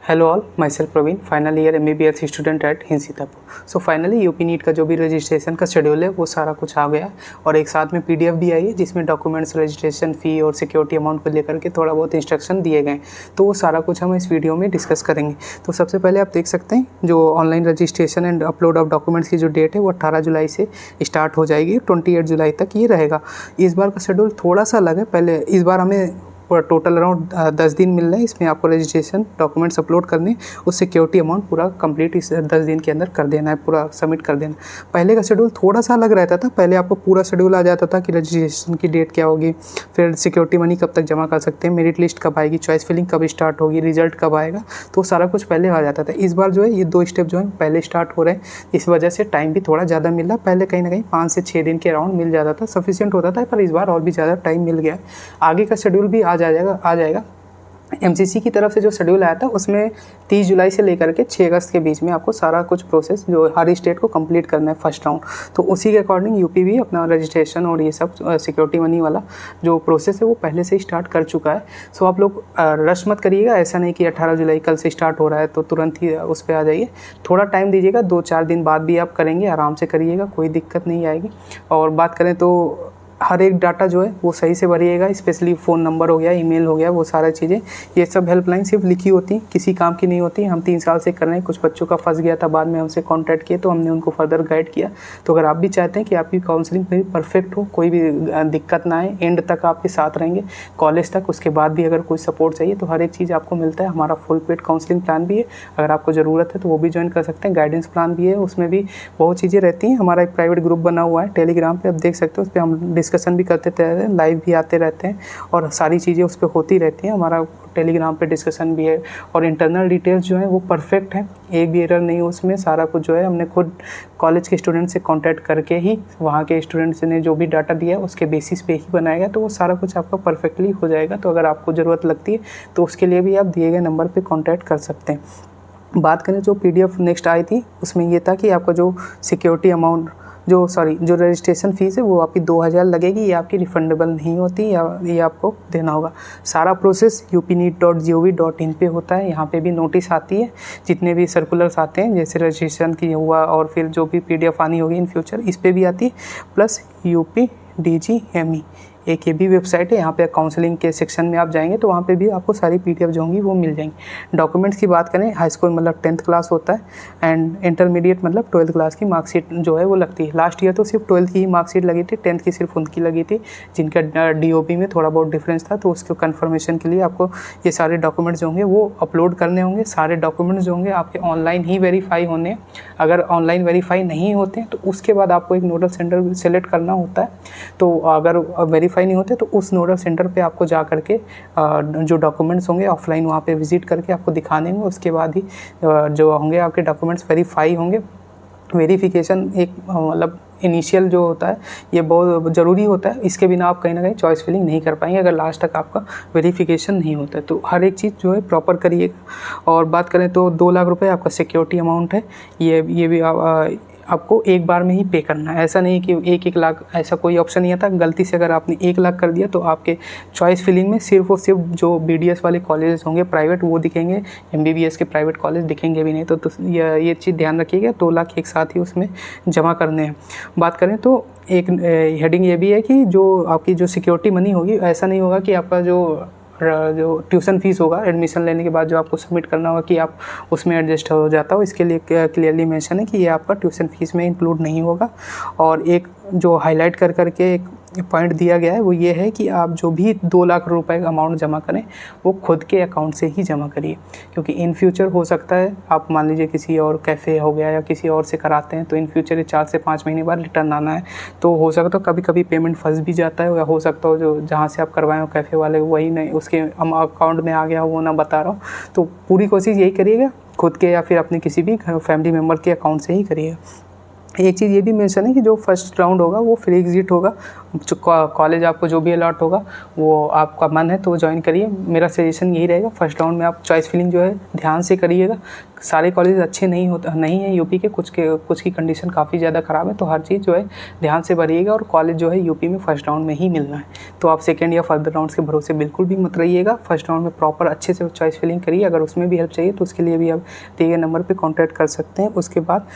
Hello all, my self Praveen, final year MBBS student at Hind Sitapur. So finally UP NEET का जो भी registration का schedule है वो सारा कुछ आ गया और एक साथ में PDF भी आई है जिसमें डॉक्यूमेंट्स, रजिस्ट्रेशन फ़ी और सिक्योरिटी अमाउंट को लेकर के थोड़ा बहुत इंस्ट्रक्शन दिए गए। तो वो सारा कुछ हम इस वीडियो में डिस्कस करेंगे। तो सबसे पहले आप देख सकते हैं जो online registration and upload of documents की जो डेट है वो 18 जुलाई से स्टार्ट हो जाएगी, 28 जुलाई तक ये रहेगा। इस बार का शेड्यूल थोड़ा सा अलग है। पहले इस बार हमें पूरा टोटल अराउंड 10 दिन मिल रहे हैं। इसमें आपको रजिस्ट्रेशन डॉक्यूमेंट्स अपलोड करने और सिक्योरिटी अमाउंट पूरा कंप्लीट इस 10 दिन के अंदर कर देना है, पूरा सबमिट कर देना। पहले का शेड्यूल थोड़ा सा अलग रहता था। पहले आपको पूरा शेड्यूल आ जाता था कि रजिस्ट्रेशन की डेट क्या होगी, फिर सिक्योरिटी मनी कब तक जमा कर सकते हैं, मेरिट लिस्ट कब आएगी, चॉइस फिलिंग कब स्टार्ट होगी, रिजल्ट कब आएगा, तो सारा कुछ पहले आ जाता था। इस बार जो है ये 2 स्टेप जो है पहले स्टार्ट हो रहे हैं। इस वजह से टाइम भी थोड़ा ज़्यादा मिल रहा है। पहले कहीं ना कहीं 5 से 6 दिन के अराउंड मिल जाता था, सफिशिएंट होता था, पर इस बार और भी ज़्यादा टाइम मिल गया है। आगे का शेड्यूल भी आ जाएगा। MCC की तरफ से जो शेड्यूल आया था उसमें 30 जुलाई से लेकर के 6 अगस्त के बीच में आपको सारा कुछ प्रोसेस जो हर स्टेट को कंप्लीट करना है फर्स्ट राउंड। तो उसी के अकॉर्डिंग यूपी भी अपना रजिस्ट्रेशन और ये सब सिक्योरिटी मनी वाला जो प्रोसेस है वो पहले से ही स्टार्ट कर चुका है। सो आप लोग रश मत करिएगा। ऐसा नहीं कि 18 जुलाई कल से स्टार्ट हो रहा है तो तुरंत ही उस पर आ जाइए। थोड़ा टाइम दीजिएगा, 2-4 दिन बाद भी आप करेंगे, आराम से करिएगा, कोई दिक्कत नहीं आएगी। और बात करें तो हर एक डाटा जो है वो सही से भरिएगा, स्पेशली फ़ोन नंबर हो गया, ईमेल हो गया, वो सारा चीज़ें। ये सब हेल्पलाइन सिर्फ लिखी होती हैं, किसी काम की नहीं होती। हम 3 साल से कर रहे हैं। कुछ बच्चों का फंस गया था, बाद में हमसे कांटेक्ट किए तो हमने उनको फर्दर गाइड किया। तो अगर आप भी चाहते हैं कि आपकी काउंसलिंग भी परफेक्ट हो, कोई भी दिक्कत ना आए, एंड तक आपके साथ रहेंगे, कॉलेज तक, उसके बाद भी अगर कोई सपोर्ट चाहिए तो हर एक चीज़ आपको मिलता है। हमारा फुल पेड काउंसलिंग प्लान भी है, अगर आपको ज़रूरत है तो वो भी ज्वाइन कर सकते हैं। गाइडेंस प्लान भी है, उसमें भी बहुत चीज़ें रहती हैं। हमारा एक प्राइवेट ग्रुप बना हुआ है टेलीग्राम पे, आप देख सकते हो। उस पर हम डिस्कशन भी करते थे, लाइव भी आते रहते हैं और सारी चीज़ें उस पर होती रहती हैं। हमारा टेलीग्राम पे डिस्कशन भी है और इंटरनल डिटेल्स जो है वो परफेक्ट है, एक भी एरर नहीं है उसमें। सारा कुछ जो है हमने खुद कॉलेज के स्टूडेंट से कांटेक्ट करके ही, वहाँ के स्टूडेंट्स ने जो भी डाटा दिया है उसके बेसिस पे ही बनाया गया। तो वो सारा कुछ आपका परफेक्टली हो जाएगा। तो अगर आपको ज़रूरत लगती है तो उसके लिए भी आप दिए गए नंबर पर कॉन्टैक्ट कर सकते हैं। बात करें जो PDF नेक्स्ट आई थी उसमें ये था कि आपका जो सिक्योरिटी अमाउंट जो रजिस्ट्रेशन फ़ीस है वो आपकी 2000 लगेगी। ये आपकी रिफंडेबल नहीं होती, या ये आपको देना होगा। सारा प्रोसेस upneet.gov.in पे होता है। यहाँ पे भी नोटिस आती है, जितने भी सर्कुलर्स आते हैं जैसे रजिस्ट्रेशन की हुआ और फिर जो भी PDF आनी होगी इन फ्यूचर इस पर भी आती है। प्लस UPDGME एक ये भी वेबसाइट है। यहाँ पे काउंसलिंग के सेक्शन में आप जाएंगे तो वहाँ पे भी आपको सारी PDF जो होंगी वो मिल जाएंगी। डॉक्यूमेंट्स की बात करें, हाई स्कूल मतलब 10th क्लास होता है एंड इंटरमीडिएट मतलब 12th क्लास की मार्कशीट जो है वो लगती है। लास्ट ईयर तो सिर्फ 12th की ही मार्कशीट लगी थी, 10th की सिर्फ उनकी लगी थी, जिनका DOB में थोड़ा बहुत डिफरेंस था। तो उसके कन्फर्मेशन के लिए आपको ये सारे डॉक्यूमेंट्स जो होंगे वो अपलोड करने होंगे। सारे डॉक्यूमेंट्स जो होंगे आपके ऑनलाइन ही वेरीफाई होने। अगर ऑनलाइन वेरीफाई नहीं होते तो उसके बाद आपको एक नोडल सेंटर सेलेक्ट करना होता है। तो अगर वेरीफाई नहीं होते तो उस नोडल सेंटर पे आपको जा करके जो डॉक्यूमेंट्स होंगे ऑफलाइन वहाँ पे विजिट करके आपको दिखाने होंगे। उसके बाद ही जो होंगे आपके डॉक्यूमेंट्स वेरीफाई होंगे। वेरिफिकेशन एक मतलब इनिशियल जो होता है ये बहुत ज़रूरी होता है। इसके बिना आप कहीं ना कहीं चॉइस फिलिंग नहीं कर पाएंगे अगर लास्ट तक आपका वेरिफिकेशन नहीं होता है। तो हर एक चीज़ जो है प्रॉपर करिएगा। और बात करें तो 2 लाख रुपए आपका सिक्योरिटी अमाउंट है। ये भी आपको एक बार में ही पे करना है। ऐसा नहीं कि 1-1 लाख, ऐसा कोई ऑप्शन नहीं आता। गलती से अगर आपने 1 लाख कर दिया तो आपके चॉइस फिलिंग में सिर्फ और सिर्फ जो BDS वाले कॉलेजेस होंगे प्राइवेट वो दिखेंगे, MBBS के प्राइवेट कॉलेज दिखेंगे भी नहीं। तो ये चीज़ ध्यान रखिएगा, 2 लाख एक साथ ही उसमें जमा करने हैं। बात करें तो एक हेडिंग ये भी है कि जो आपकी जो सिक्योरिटी मनी होगी, ऐसा नहीं होगा कि आपका जो ट्यूशन फीस होगा एडमिशन लेने के बाद जो आपको सबमिट करना होगा कि आप उसमें एडजस्ट हो जाता हो। इसके लिए क्लियरली मेंशन है कि ये आपका ट्यूशन फीस में इंक्लूड नहीं होगा। और एक जो हाईलाइट कर करके एक पॉइंट दिया गया है वो ये है कि आप जो भी 2 लाख रुपए का अमाउंट जमा करें वो खुद के अकाउंट से ही जमा करिए। क्योंकि इन फ्यूचर हो सकता है आप मान लीजिए किसी और कैफ़े हो गया या किसी और से कराते हैं तो इन फ्यूचर 4 से 5 महीने बाद रिटर्न आना है। तो हो सकता है कभी कभी पेमेंट फंस भी जाता है, या हो सकता हो जो जहाँ से आप करवाएं हो कैफ़े वाले वही नहीं उसके अकाउंट में आ गया हो, वो ना बता रहा हूँ। तो पूरी कोशिश यही करिएगा खुद के या फिर अपने किसी भी फैमिली मेम्बर के अकाउंट से ही करिएगा। एक चीज़ ये भी मेंशन है कि जो फर्स्ट राउंड होगा वो फ्री एग्जिट होगा। कॉलेज आपको जो भी अलॉट होगा वो आपका मन है तो वो ज्वाइन करिए। मेरा सजेशन यही रहेगा, फर्स्ट राउंड में आप चॉइस फिलिंग जो है ध्यान से करिएगा। सारे कॉलेज अच्छे नहीं हैं यूपी के, कुछ की कंडीशन काफ़ी ज़्यादा ख़राब है, तो हर चीज़ जो है ध्यान से भरिएगा। और कॉलेज जो है यूपी में फर्स्ट राउंड में ही मिलना है, तो आप सेकेंड या फर्दर राउंड्स के भरोसे बिल्कुल भी मत रहिएगा। फर्स्ट राउंड में प्रॉपर अच्छे से चॉइस फिलिंग करिए। अगर उसमें भी हेल्प चाहिए तो उसके लिए भी आप दिए गए नंबर पर कॉन्टैक्ट कर सकते हैं। उसके बाद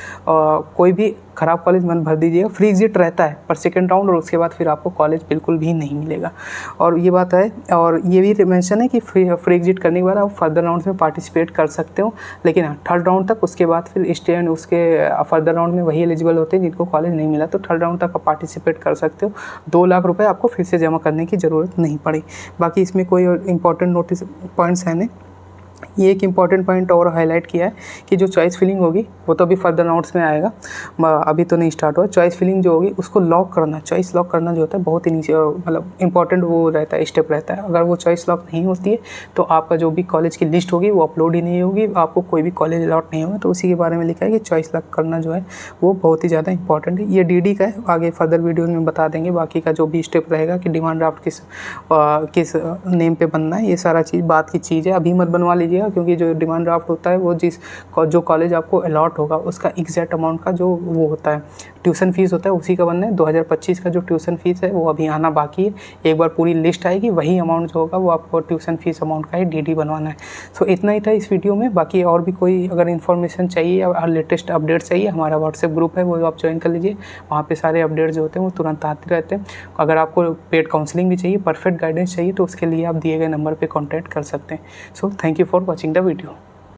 कोई भी ख़राब कॉलेज मत भर दीजिएगा। फ्री एग्जिट रहता है पर सेकेंड राउंड, और उसके बाद फिर आपको कॉलेज बिल्कुल भी नहीं मिलेगा। और ये बात है, और ये भी मेंशन है कि फ्री एग्जिट करने के बाद आप फर्दर राउंड्स में पार्टिसिपेट कर सकते हो, लेकिन थर्ड राउंड तक। उसके बाद फिर स्टे उसके फर्दर राउंड में वही एलिजिबल होते हैं जिनको कॉलेज नहीं मिला, तो थर्ड राउंड तक आप पार्टिसिपेट कर सकते हो। 2 लाख रुपए आपको फिर से जमा करने की ज़रूरत नहीं पड़ी। बाकी इसमें कोई इंपॉर्टेंट नोटिस पॉइंट्स हैं नहीं। ये एक इम्पॉर्टेंट पॉइंट और हाईलाइट किया है कि जो चॉइस फिलिंग होगी वो तो अभी फर्दर राउंड्स में आएगा, अभी तो नहीं स्टार्ट हुआ। चॉइस फिलिंग जो होगी उसको लॉक करना, चॉइस लॉक करना जो होता है बहुत ही नीचे मतलब इंपॉर्टेंट वो रहता है, स्टेप रहता है। अगर वो चॉइस लॉक नहीं होती है तो आपका जो भी कॉलेज की लिस्ट होगी वो अपलोड ही नहीं होगी, आपको कोई भी कॉलेज अलॉट नहीं होगा। तो उसी के बारे में लिखा है कि चॉइस लॉक करना जो है वो बहुत ही ज़्यादा इंपॉर्टेंट है। ये DD का है, आगे फर्दर वीडियोज़ में बता देंगे बाकी का जो भी स्टेप रहेगा कि डिमांड ड्राफ्ट किस नेम पे बनना है। ये सारा चीज़ बात की चीज़ है, अभी मत बनवा लीजिएगा, क्योंकि जो डिमांड ड्राफ्ट होता है वो जो कॉलेज आपको अलॉट होगा उसका एग्जैक्ट अमाउंट का जो वो होता है ट्यूशन फीस होता है उसी का बनना है। 2025 का जो ट्यूशन फीस है वो अभी आना बाकी है। एक बार पूरी लिस्ट आएगी वही अमाउंट जो होगा वो आपको ट्यूशन फीस अमाउंट का ही DD बनवाना है। सो इतना ही था इस वीडियो में। बाकी और भी कोई अगर इन्फॉर्मेशन चाहिए या लेटेस्ट अपडेट चाहिए, हमारा व्हाट्सएप ग्रुप है वो आप ज्वाइन कर लीजिए। वहाँ पे सारे अपडेट जो होते हैं वो तुरंत आते रहते हैं। अगर आपको पेड काउंसलिंग भी चाहिए, परफेक्ट गाइडेंस चाहिए, तो उसके लिए आप दिए गए नंबर पर कॉन्टैक्ट कर सकते हैं। So thank you for watching the video.